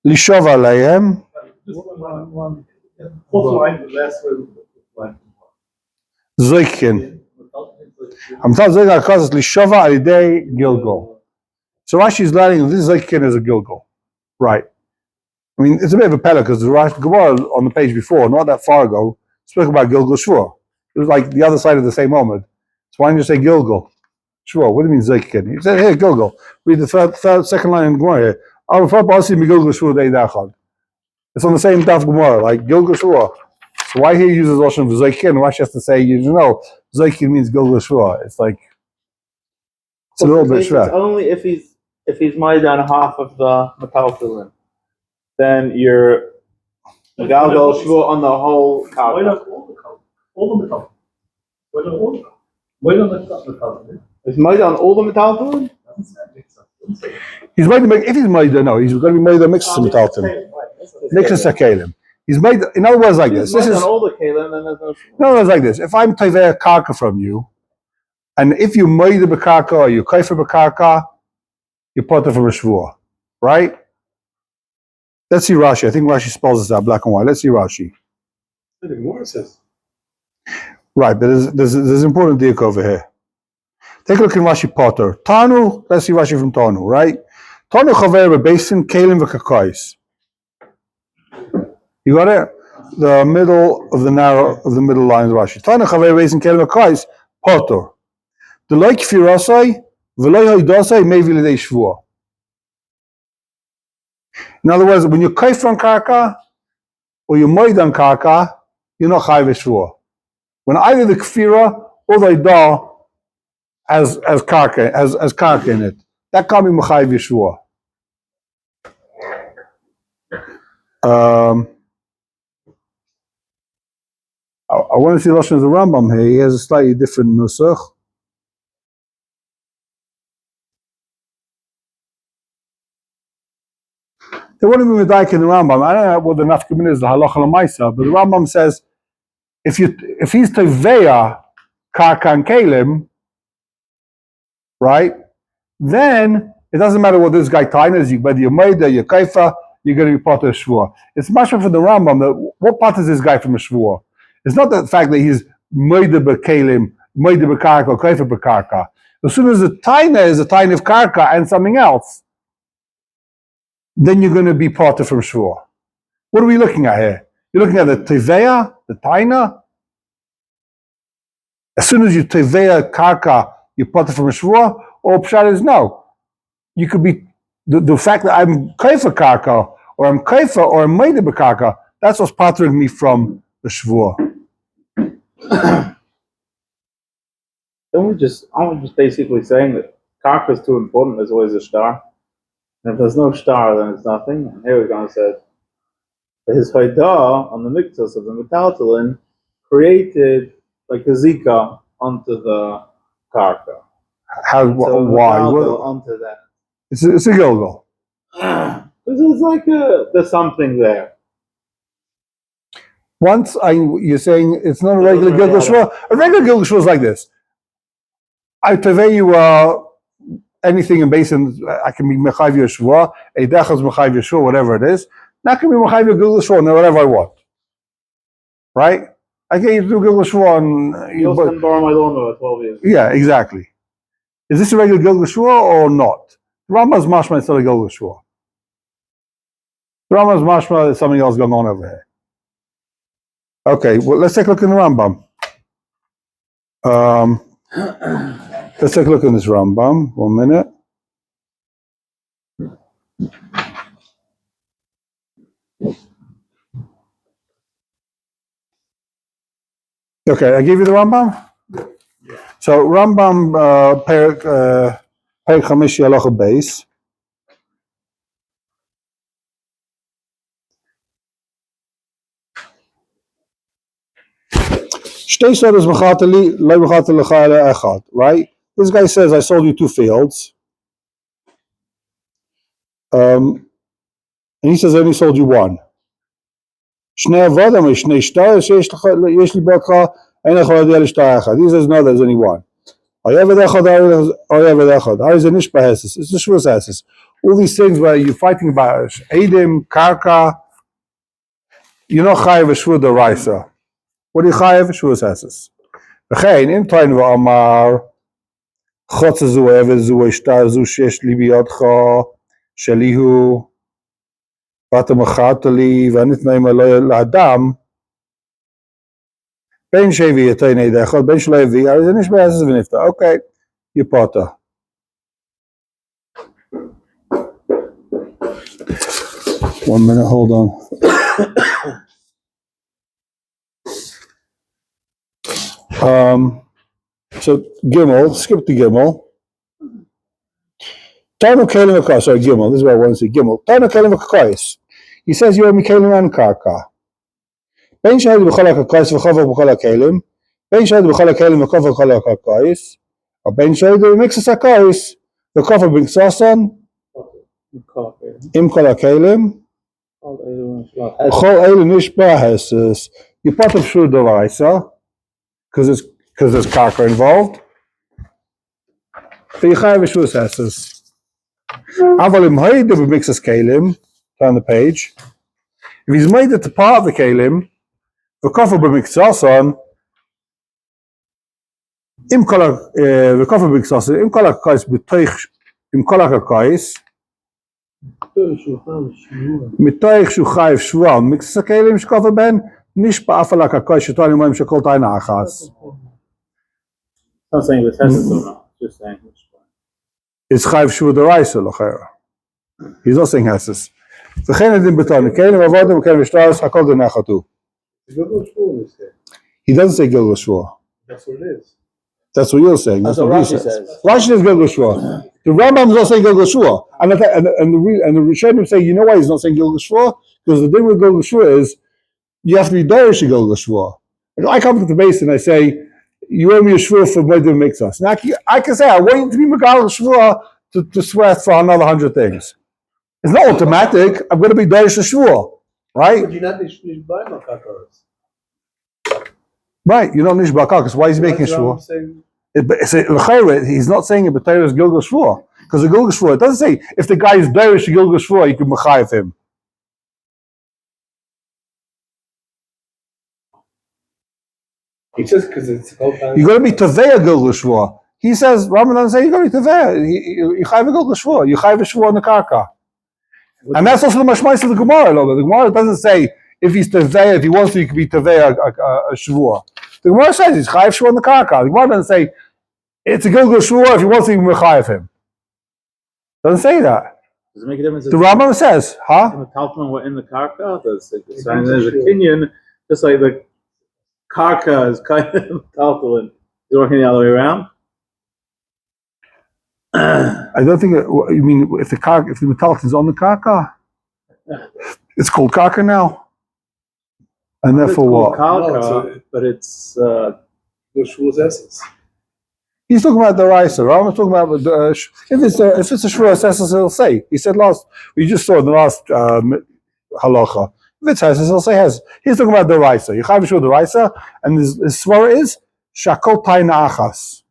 Lishov aleim. Fourth line, the last word. Zoikin. Gilgul. So Rashi is learning this Zaykin is a Gilgul. Right. I mean, it's a bit of a pella because the Gemara on the page before, not that far ago, spoke about Gilgul Shvua. It was like the other side of the same moment. So why don't you say Gilgul? Shvua, what do you mean Zaykin? He said, here, Gilgul. Read the second line in Gemara here. It's on the same daf Gemara, like Gilgul Shvua. So why he uses Lashon for Zaykin? Rashi has to say, Zaykin means Gilgul Shvua. It's like, it's a little bit It's shver. only if he's made on half of the metaltalin, then you're Gilgul Shvua on the whole Why karka. not all the metal? Why not all the metal? Why not the metal? Is made on all the metaltalin? He's made if he's made no, he's going to be made a mix of metalton. Mix of sakalim. He's made, in other words, like this. This is on all the kalim, then there's no shvua. in other words, like this. If I'm taveh a karka from you, and if you made a bekarka or you kaifa bekarka, you put it from a shvua, right? Let's see Rashi. I think Rashi spells this out black and white. Let's see Rashi. The Gemara says. Right, but there's an important diak over here. Take a look in Rashi Potter. Tanu, let's see Rashi from Tanu, right? Tanu chaver bebesin kalim v'kakais. You got it? The middle of the middle line of Rashi. Tanu chaver bebesin kalim v'kakais, Potter. The like firasai, v'loy hoidasai, maybe l'dei shvua. In other words, when you kaif on karka, or you moed on karka, you're not chayv shvua. When either the kfira or the idah as karka in it, that can't be mechayv yeshua. I want to see Lashon of the Rambam here. He has a slightly different nusach. They want to be medayik in the Rambam. I don't know what the nafkamin is, the halacha l'maisa, but the Rambam says if he's teveya karka and kalim, right? Then it doesn't matter what this guy tain is. Whether you're Meida, you're Kaifa, you're going to be part of a Shvua. It's much more for the Rambam that what part is this guy from a Shvua? It's not the fact that he's Meida b'Kalim, Meida b'Karka, or Kaifa b'Karka. As soon as the taina is a taina of Karka and something else, then you're going to be part of from Shvua. What are we looking at here? You're looking at the Teveya, the taina. As soon as you Teveya Karka, you're part of from a Shvua, or Pshat is no. You could be, the fact that I'm Kaifa Karka, or I'm Kaifa, or I'm Meida b'Karka, that's what's pattering me from the Shvua. Aren't we just basically saying that karka is too important, there's always a star. And if there's no star, then it's nothing. And here we're going to say that his Haidah on the mixus of the metaltalin created like a zika onto the karka. How? So Why? Onto that. It's a Gilgul. It's like there's something there. Once you're saying it's not a regular Gilgul Shvua. A regular Gilgul Shvua is like this. I tevei you anything in basin. I can be mechayiv Shvua, a dechaz mechayiv Shvua, whatever it is. Not can be mechayiv Gilgul Shvua, whatever I want. Right? I get you to do Gilgul Shvua and You'll spend borrow my lawnmower 12 years. Yeah, exactly. Is this a regular Gilgul Shvua or not? Rama's mashma is not a Gilgul Shvua. Rama's mashma is something else going on over here. Okay, well, let's take a look in the Rambam. Let's take a look in this Rambam. 1 minute. Okay, I gave you the Rambam? So Rambam, Perek Chamishi Halacha Beis. Right? This guy says, I sold you 2 fields. And he says, I only sold you 1. He says, no, there's only 1. It's the Shvua. All these things where you're fighting about Edim, Karka, you're not chayav Shvua d'Oraisa. What do you chayav? Shvua. וכן, אם טוען ואמר, חוץ זו עבד זו אשתה זו שיש לי בידך, שלי הוא, ואתה מכרת לי, והנתנאים עלו לאדם, בין שהביא יותר נדע אחד, בין שלא הביא, הרי זה נשבע עשס ונפטר. אוקיי, יפוטר. One minute, hold on. So Gimel, skip to Gimel. Tano Kalim Akais, sorry, Gimel, this is what I want to say, Gimel. Tano Kalim Akais. He says you owe me Kalim and Karka. Ben Shahid B'chol HaKakais v'chover B'chol HaKalim. Ben Shahid B'chol HaKalim v'chover B'chol HaKakais. Or Ben Shahid B'mixas HaKais v'chover B'nksasan Im Kol HaKalim. Chol Eilu Nishba Heses. You put up Shur Doraisa because there's Karka involved. So you have a Shur Heses. Aval Im Haid B'mixas Kalim. Turn the page. If he's made it to part of the Kalim, v'kofer b'miksason, im kol hakais b'toich, im kol hakais, mitoich shu chayiv shvua, mixas hakelim shkofer ben, nishpa afal hakais shetan yumayim shekol taina achas. Not saying this has to not, just saying which one. It's chayiv shvua d'oraisa l'chera. He's not saying heses. V'chein edim b'ton, kelim avodim kelim v'shtaros hakol d'nechatu. He doesn't say Gilgul Shvua. That's what it is. That's what you're saying. That's what Rashi he says. says. Rashi says Gilgul Shvua. The Rambam is not saying Gilgul Shvua. And the Rishonim say, you know why he's not saying Gilgul Shvua? Because the thing with Gilgul Shvua is, you have to be dorish to Gilgul Shvua. If I come to the base and I say, you owe me a Shvua for Moedim Mixas. Now I can say, I want you to be Megal Shvua to swear for another 100 things. It's not automatic. I'm going to be dorish to Shvua. Right? But you're not buying no kakaras. Right, you don't need Shbaka, why is he making Shvua? He's not saying it, but is Gilgul Shvua. Because the Gilgul Shvua, it doesn't say if the guy is Derish Gilgul Shvua, you can Mechayev him. He says because it's You're going to be Tavea Gilgul Shvua. He says, Rambam doesn't say you're going to be Tavea. You Chayev Gilgul Shvua. You Chayev Shvua on the Karka. And that's also the Mashmais of the Gemara. The Gemara doesn't say if he's Tavea, if he wants to, he can be Tavea a Shvua. The Gemara says he's Chayev Shvua on the Karka. The Gemara doesn't say it's a Gilgul Shvua if he wants to, he can Mechayev him. Doesn't say that. Does it make a difference? The Rambam says, huh? If the Talmud were in the Karka, there's a Kenyan, just like the Karka is kind of Talmud. Is working the other way around? I don't think you mean if the metallic is on the Karka, it's called Karka now. And therefore what? Karka, but it's which was essence. He's talking about the Raisa. I'm talking about if it's a Shvua Essence, he'll say. He said we just saw in the last halacha. If it's Hesses, he'll say Hesses. He's talking about the Raisa. You have to show the Raisa, and his svara is Shakol Taina Achas.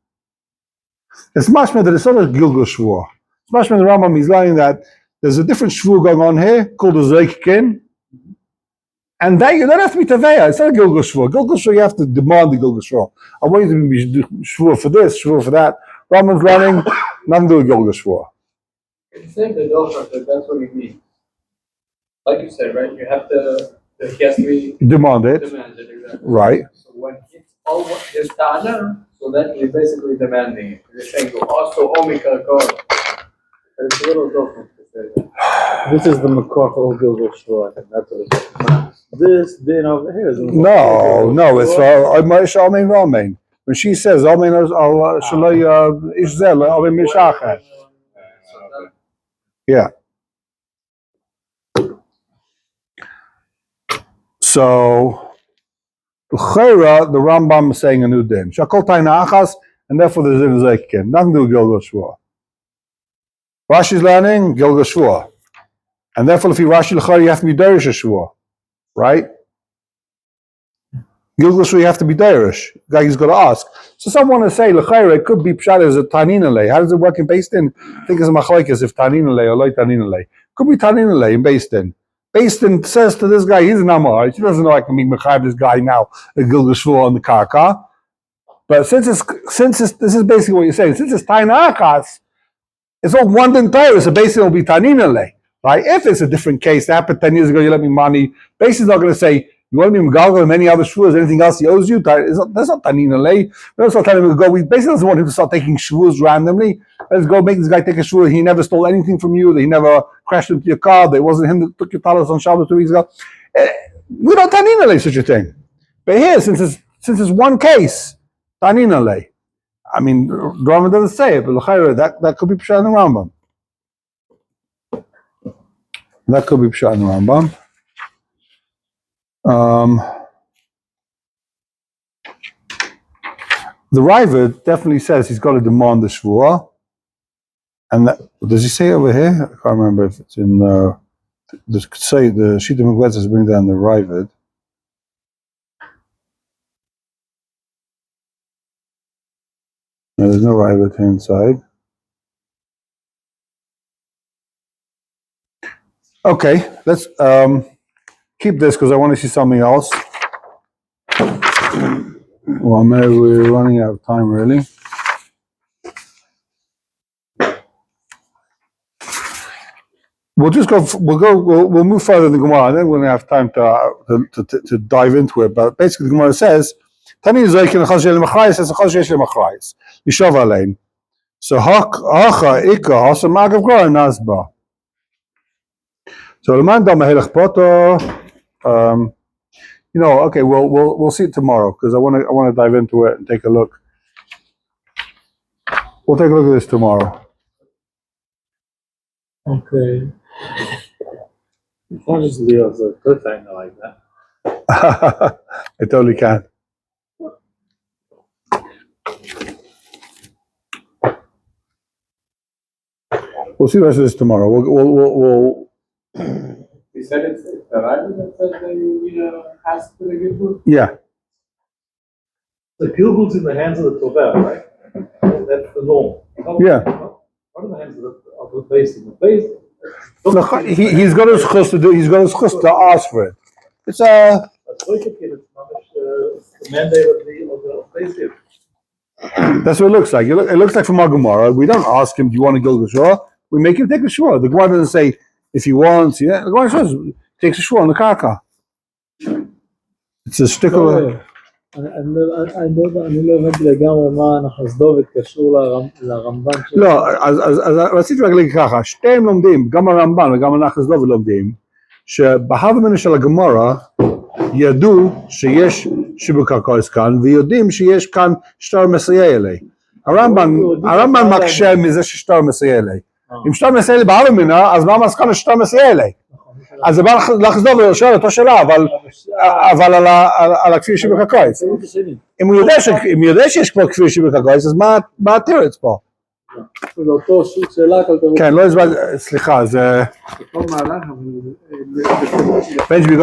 It's much more that it's not a Gilgul Shvua. It's much more the Rambam is lying that there's a different Shvua going on here called the Zeikikin. And that you don't have to be Taveya. It's not a Gilgul Shvua. Gilgul Shvua, you have to demand the Gilgul Shvua. I want you to be Shvua for this, Shvua for that. Rambam's running, nothing to do with Gilgul Shvua. It's saying the Doshak, that's what he means. Like you said, right? You have to, he has to be Demanded. demanded, exactly. Right. So when it's all his Tana, so then he's basically demanding it. He's saying, also Omika God. It's a little different to say that. this is the Makor for Gilgul Shvua. I think that's what it is. This din over here is No, it's Amen Ramein. When she says Amen Shalai Ishzel, Amen Mishachet. Yeah. So Chayra, the Rambam is saying a new din. Shakol Taina Achas, and therefore there's in Zeikin. Nothing to do with Gilgul Shvua. Rashi's learning Gilgul Shvua. And therefore if you Rashi L'chari, you have to be Derish Shvua. Right? Gilgul Shvua, you have to be Derish. The guy he's got to ask. So someone will say, L'chari, it could be Pshat as a Tanina Lei. How does it work in Based In? I think it's a Machlaikas if Tanina Lei or Loi Tanina Lei. Could be Tanina Lei in Based In. Based In says to this guy, he's an Amar. He doesn't know I can be Mechayev this guy now, a Gilgul Shvua on the Karka. But since this is basically what you're saying, since it's Taina Akas, it's all one din Torah, so basically it'll be Tanina Le. Right? If it's a different case, that happened 10 years ago, you let me money, basically not going to say, you want me to Gilgul and many other Shvuas, anything else he owes you, that's not Tanina Le. Let's not tell him to go. We basically doesn't want him to start taking Shvuas randomly. Let's go make this guy take a Shvua. He never stole anything from you, that he never crashed into your car, that it wasn't him that took your talis on Shabbos 2 weeks ago. We don't Tanina Le such a thing. But here, since it's one case, Tanina Le. I mean, the Rambam doesn't say it, but that could be Pshat in the Rambam. That could be Pshat in the Rambam. The Ravid definitely says he's got to demand the Shvua. And does he say over here? I can't remember if it's in the Shita Megwetzes bring down the Ravid. No, there's no Ravid here inside. Okay, let's keep this because I want to see something else. Well, maybe we're running out of time, really. We'll move further in the Gemara, and then we're going to have time to dive into it. But basically, the Gemara says, Tani Zoikin Chazil Machrais says Chazil Machrais. Yishov Alein. So Hacha Ika Hasa Magav Gra Nazba. So the man Dam Mahelach Poto. Okay, we'll see it tomorrow because I want to dive into it and take a look. We'll take a look at this tomorrow. Okay. You can't just leave us a cliffhanger like that. I totally can. We'll see the rest of this tomorrow. We'll You said it's the Rav that says that you ask for the Gilgul? Yeah. The Gilgul's in the hands of the Tovah, right? That's the norm. Yeah. Not in the hands of the basin. The basin. He's got his chus to do. He's got his chus to ask for it. It's It's the mandate of the basin. That's what it looks like. It looks like from our Gemara. We don't ask him, do you want to go to the Shua? We make him take a Shua. The Gemara doesn't say if he wants. Yeah, the Gemara says takes a Shua on the Karka. It's a stickler. אני לא הבנתי לגמרי מה הנחסדובת קשור לרמב"ן שלו. לא, אז רציתי רק להגיד ככה, שתיהם לומדים, גם הרמב"ן וגם הנחסדובת לומדים, שבהבמנה של הגמרא ידעו שיש שיבוק קרקעוס כאן, ויודעים שיש כאן שטר מסייע אלי. הרמב"ן מקשה מזה ששטר מסייע אלי. אם שטר מסייע אלי בהבמנה, אז מה המסקנה ששטר מסייע אלי? אז זה בא לחסדו ושואל אותו שאלה, אבל על הכפיר שיבוק הקויס. אם הוא יודע שיש כבר כפיר שיבוק הקויס, אז מה התירץ פה? זה אותו שאלה כלכלית. כן, לא הסברתי, סליחה, זה... בנג'י בגלל